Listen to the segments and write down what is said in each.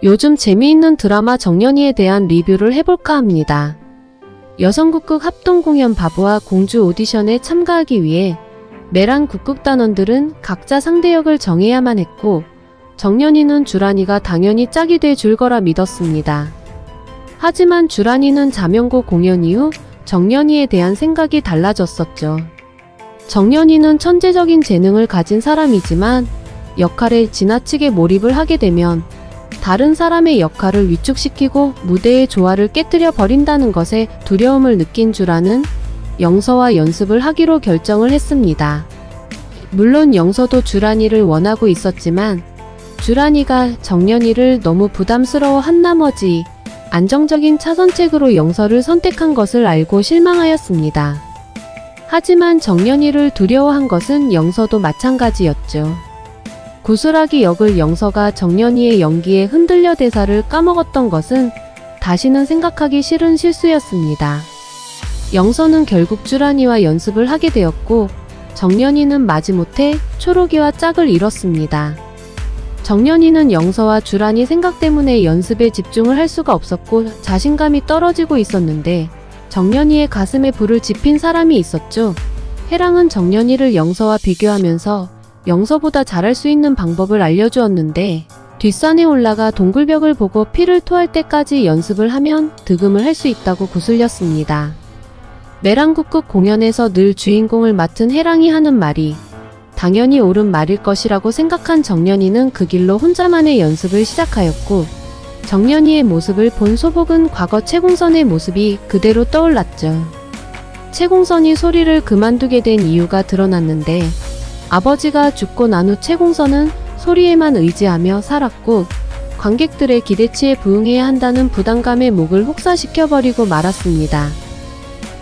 요즘 재미있는 드라마 정년이에 대한 리뷰를 해볼까 합니다. 여성국극 합동공연 바보와 공주 오디션에 참가하기 위해 메란 국극단원들은 각자 상대역을 정해야만 했고 정년이는 주란이가 당연히 짝이 돼 줄 거라 믿었습니다. 하지만 주란이는 자명고 공연 이후 정년이에 대한 생각이 달라졌었죠. 정년이는 천재적인 재능을 가진 사람이지만 역할에 지나치게 몰입을 하게 되면 다른 사람의 역할을 위축시키고 무대의 조화를 깨뜨려 버린다는 것에 두려움을 느낀 주란은 영서와 연습을 하기로 결정을 했습니다. 물론 영서도 주란이를 원하고 있었지만 주란이가 정년이를 너무 부담스러워한 나머지 안정적인 차선책으로 영서를 선택한 것을 알고 실망하였습니다. 하지만 정년이를 두려워한 것은 영서도 마찬가지였죠. 구슬하기 역을 영서가 정년이의 연기에 흔들려 대사를 까먹었던 것은 다시는 생각하기 싫은 실수였습니다. 영서는 결국 주란이와 연습을 하게 되었고 정년이는 마지못해 초록이와 짝을 이뤘습니다. 정년이는 영서와 주란이 생각 때문에 연습에 집중을 할 수가 없었고 자신감이 떨어지고 있었는데 정년이의 가슴에 불을 지핀 사람이 있었죠. 해랑은 정년이를 영서와 비교하면서 영서보다 잘할 수 있는 방법을 알려주었는데 뒷산에 올라가 동굴벽을 보고 피를 토할 때까지 연습을 하면 득음을 할 수 있다고 구슬렸습니다. 메란국극 공연에서 늘 주인공을 맡은 해랑이 하는 말이 당연히 옳은 말일 것이라고 생각한 정년이는 그 길로 혼자만의 연습을 시작하였고 정년이의 모습을 본 소복은 과거 최공선의 모습이 그대로 떠올랐죠. 최공선이 소리를 그만두게 된 이유가 드러났는데 아버지가 죽고 난 후 최공선은 소리에만 의지하며 살았고 관객들의 기대치에 부응해야 한다는 부담감에 목을 혹사시켜버리고 말았습니다.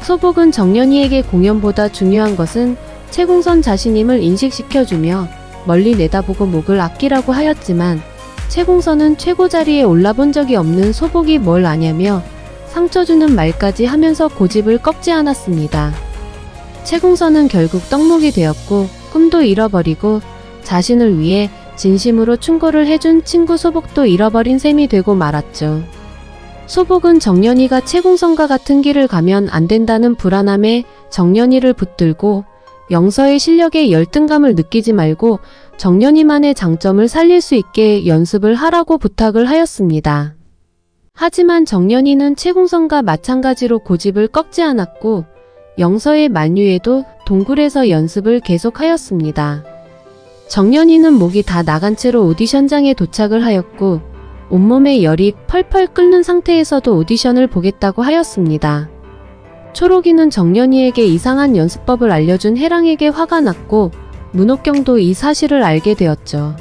소복은 정년이에게 공연보다 중요한 것은 최공선 자신임을 인식시켜주며 멀리 내다보고 목을 아끼라고 하였지만 최공선은 최고 자리에 올라본 적이 없는 소복이 뭘 아냐며 상처주는 말까지 하면서 고집을 꺾지 않았습니다. 최공선은 결국 떡목이 되었고 꿈도 잃어버리고 자신을 위해 진심으로 충고를 해준 친구 소복도 잃어버린 셈이 되고 말았죠. 소복은 정년이가 최공선과 같은 길을 가면 안 된다는 불안함에 정년이를 붙들고 영서의 실력에 열등감을 느끼지 말고 정년이만의 장점을 살릴 수 있게 연습을 하라고 부탁을 하였습니다. 하지만 정년이는 최공선과 마찬가지로 고집을 꺾지 않았고 영서의 만류에도 동굴에서 연습을 계속하였습니다. 정년이는 목이 다 나간 채로 오디션장에 도착을 하였고 온몸에 열이 펄펄 끓는 상태에서도 오디션을 보겠다고 하였습니다. 초록이는 정년이에게 이상한 연습법을 알려준 해랑에게 화가 났고 문옥경도 이 사실을 알게 되었죠.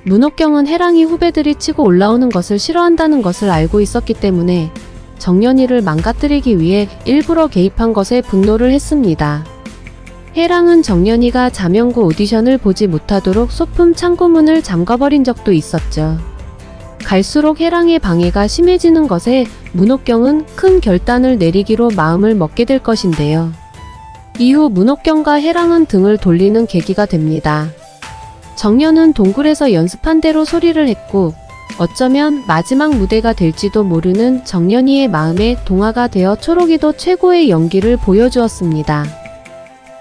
문옥경은 해랑이 후배들이 치고 올라오는 것을 싫어한다는 것을 알고 있었기 때문에 정년이를 망가뜨리기 위해 일부러 개입한 것에 분노를 했습니다. 해랑은 정년이가 자명고 오디션을 보지 못하도록 소품 창고문을 잠가버린 적도 있었죠. 갈수록 해랑의 방해가 심해지는 것에 문옥경은 큰 결단을 내리기로 마음을 먹게 될 것인데요. 이후 문옥경과 해랑은 등을 돌리는 계기가 됩니다. 정년은 동굴에서 연습한 대로 소리를 했고 어쩌면 마지막 무대가 될지도 모르는 정년이의 마음에 동화가 되어 초록이도 최고의 연기를 보여주었습니다.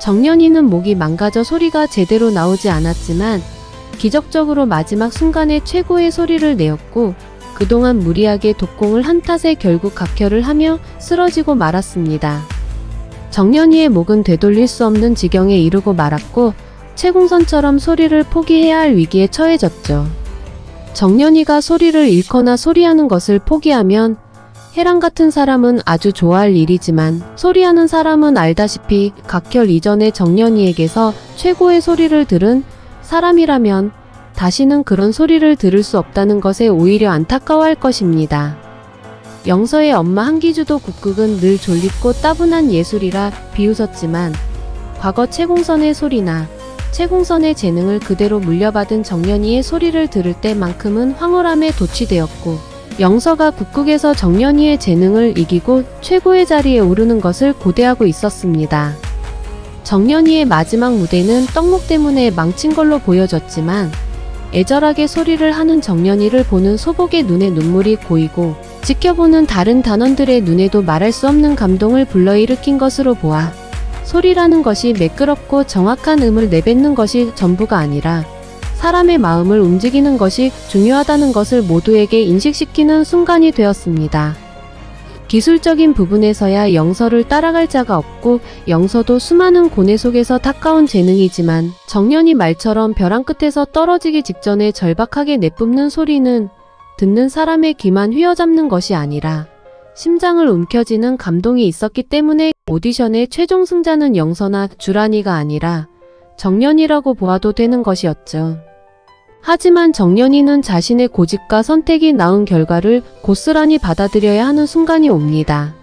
정년이는 목이 망가져 소리가 제대로 나오지 않았지만 기적적으로 마지막 순간에 최고의 소리를 내었고 그동안 무리하게 독공을 한 탓에 결국 각혈을 하며 쓰러지고 말았습니다. 정년이의 목은 되돌릴 수 없는 지경에 이르고 말았고 최공선처럼 소리를 포기해야 할 위기에 처해졌죠. 정년이가 소리를 잃거나 소리하는 것을 포기하면 해랑 같은 사람은 아주 좋아할 일이지만 소리하는 사람은 알다시피 각혈 이전에 정년이에게서 최고의 소리를 들은 사람이라면 다시는 그런 소리를 들을 수 없다는 것에 오히려 안타까워할 것입니다. 영서의 엄마 한기주도 국극은 늘 졸립고 따분한 예술이라 비웃었지만 과거 최공선의 소리나 최공선의 재능을 그대로 물려받은 정년이의 소리를 들을 때만큼은 황홀함에 도취되었고 영서가 국극에서 정년이의 재능을 이기고 최고의 자리에 오르는 것을 고대하고 있었습니다. 정년이의 마지막 무대는 떡목 때문에 망친 걸로 보여졌지만 애절하게 소리를 하는 정연이를 보는 소복의 눈에 눈물이 고이고 지켜보는 다른 단원들의 눈에도 말할 수 없는 감동을 불러일으킨 것으로 보아 소리라는 것이 매끄럽고 정확한 음을 내뱉는 것이 전부가 아니라 사람의 마음을 움직이는 것이 중요하다는 것을 모두에게 인식시키는 순간이 되었습니다. 기술적인 부분에서야 영서를 따라갈 자가 없고 영서도 수많은 고뇌 속에서 닦아온 재능이지만 정연이 말처럼 벼랑 끝에서 떨어지기 직전에 절박하게 내뿜는 소리는 듣는 사람의 귀만 휘어잡는 것이 아니라 심장을 움켜쥐는 감동이 있었기 때문에 오디션의 최종 승자는 영서나 주란이가 아니라 정연이라고 보아도 되는 것이었죠. 하지만 정연이는 자신의 고집과 선택이 낳은 결과를 고스란히 받아들여야 하는 순간이 옵니다.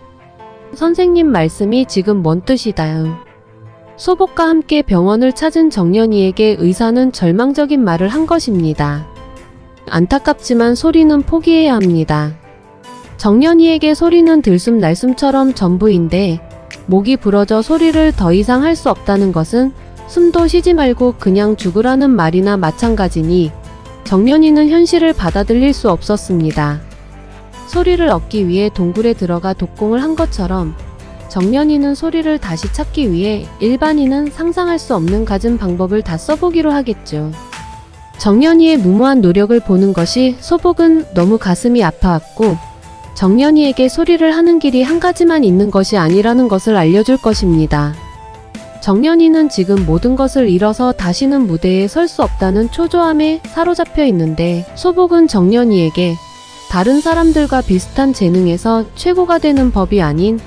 선생님 말씀이 지금 뭔 뜻이다요? 소복과 함께 병원을 찾은 정연이에게 의사는 절망적인 말을 한 것입니다. 안타깝지만 소리는 포기해야 합니다. 정연이에게 소리는 들숨 날숨처럼 전부인데 목이 부러져 소리를 더 이상 할 수 없다는 것은 숨도 쉬지 말고 그냥 죽으라는 말이나 마찬가지니 정연이는 현실을 받아들일 수 없었습니다. 소리를 얻기 위해 동굴에 들어가 독공을 한 것처럼 정연이는 소리를 다시 찾기 위해 일반인은 상상할 수 없는 갖은 방법을 다 써보기로 하겠죠. 정연이의 무모한 노력을 보는 것이 소복은 너무 가슴이 아파왔고 정연이에게 소리를 하는 길이 한 가지만 있는 것이 아니라는 것을 알려줄 것입니다. 정연이는 지금 모든 것을 잃어서 다시는 무대에 설 수 없다는 초조함에 사로잡혀 있는데 소복은 정연이에게 다른 사람들과 비슷한 재능에서 최고가 되는 법이 아닌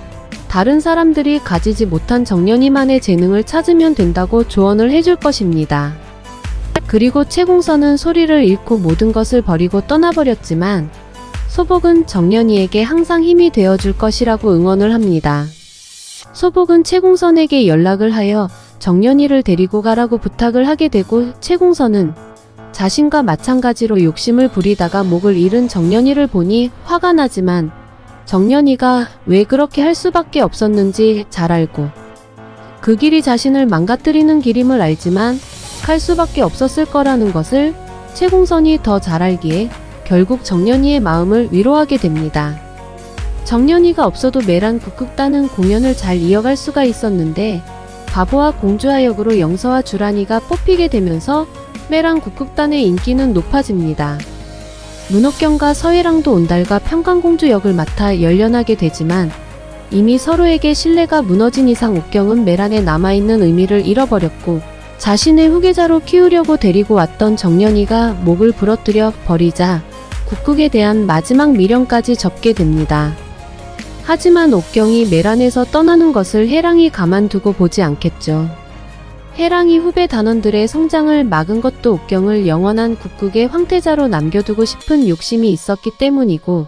다른 사람들이 가지지 못한 정연이만의 재능을 찾으면 된다고 조언을 해줄 것입니다. 그리고 채공선은 소리를 잃고 모든 것을 버리고 떠나버렸지만 소복은 정연이에게 항상 힘이 되어줄 것이라고 응원을 합니다. 소복은 채공선에게 연락을 하여 정연이를 데리고 가라고 부탁을 하게 되고 채공선은 자신과 마찬가지로 욕심을 부리다가 목을 잃은 정연이를 보니 화가 나지만 정연이가 왜 그렇게 할 수밖에 없었는지 잘 알고 그 길이 자신을 망가뜨리는 길임을 알지만 갈 수밖에 없었을 거라는 것을 채공선이 더 잘 알기에 결국 정연이의 마음을 위로하게 됩니다. 정연이가 없어도 메란 국극단은 공연을 잘 이어갈 수가 있었는데 바보와 공주아 역으로 영서와 주란이가 뽑히게 되면서 메란 국극단의 인기는 높아집니다. 문옥경과 서혜랑도 온달과 평강공주 역을 맡아 열연하게 되지만 이미 서로에게 신뢰가 무너진 이상 옥경은 메란에 남아있는 의미를 잃어버렸고 자신의 후계자로 키우려고 데리고 왔던 정연이가 목을 부러뜨려 버리자 국극에 대한 마지막 미련까지 접게 됩니다. 하지만 옥경이 메란에서 떠나는 것을 해랑이 가만두고 보지 않겠죠. 해랑이 후배 단원들의 성장을 막은 것도 옥경을 영원한 국극의 황태자로 남겨두고 싶은 욕심이 있었기 때문이고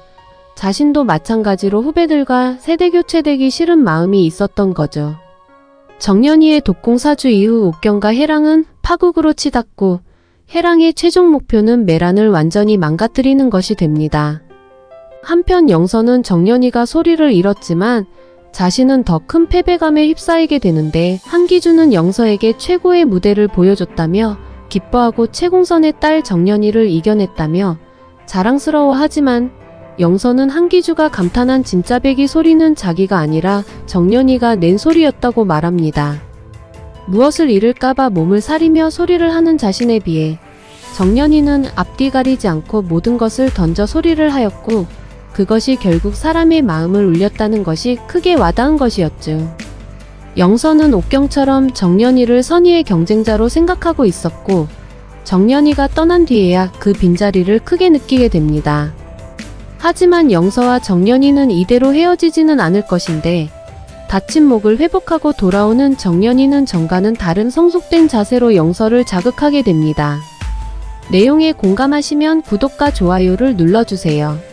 자신도 마찬가지로 후배들과 세대교체되기 싫은 마음이 있었던 거죠. 정연이의 독공사주 이후 옥경과 해랑은 파국으로 치닫고 해랑의 최종 목표는 메란을 완전히 망가뜨리는 것이 됩니다. 한편 영서는 정연이가 소리를 잃었지만 자신은 더 큰 패배감에 휩싸이게 되는데 한기주는 영서에게 최고의 무대를 보여줬다며 기뻐하고 채공선의 딸 정연이를 이겨냈다며 자랑스러워하지만 영서는 한기주가 감탄한 진짜 배기 소리는 자기가 아니라 정연이가 낸 소리였다고 말합니다. 무엇을 잃을까봐 몸을 사리며 소리를 하는 자신에 비해 정연이는 앞뒤 가리지 않고 모든 것을 던져 소리를 하였고 그것이 결국 사람의 마음을 울렸다는 것이 크게 와닿은 것이었죠. 영서는 옥경처럼 정연이를 선의의 경쟁자로 생각하고 있었고 정연이가 떠난 뒤에야 그 빈자리를 크게 느끼게 됩니다. 하지만 영서와 정연이는 이대로 헤어지지는 않을 것인데 다친 목을 회복하고 돌아오는 정연이는 정과는 다른 성숙된 자세로 영서를 자극하게 됩니다. 내용에 공감하시면 구독과 좋아요를 눌러주세요.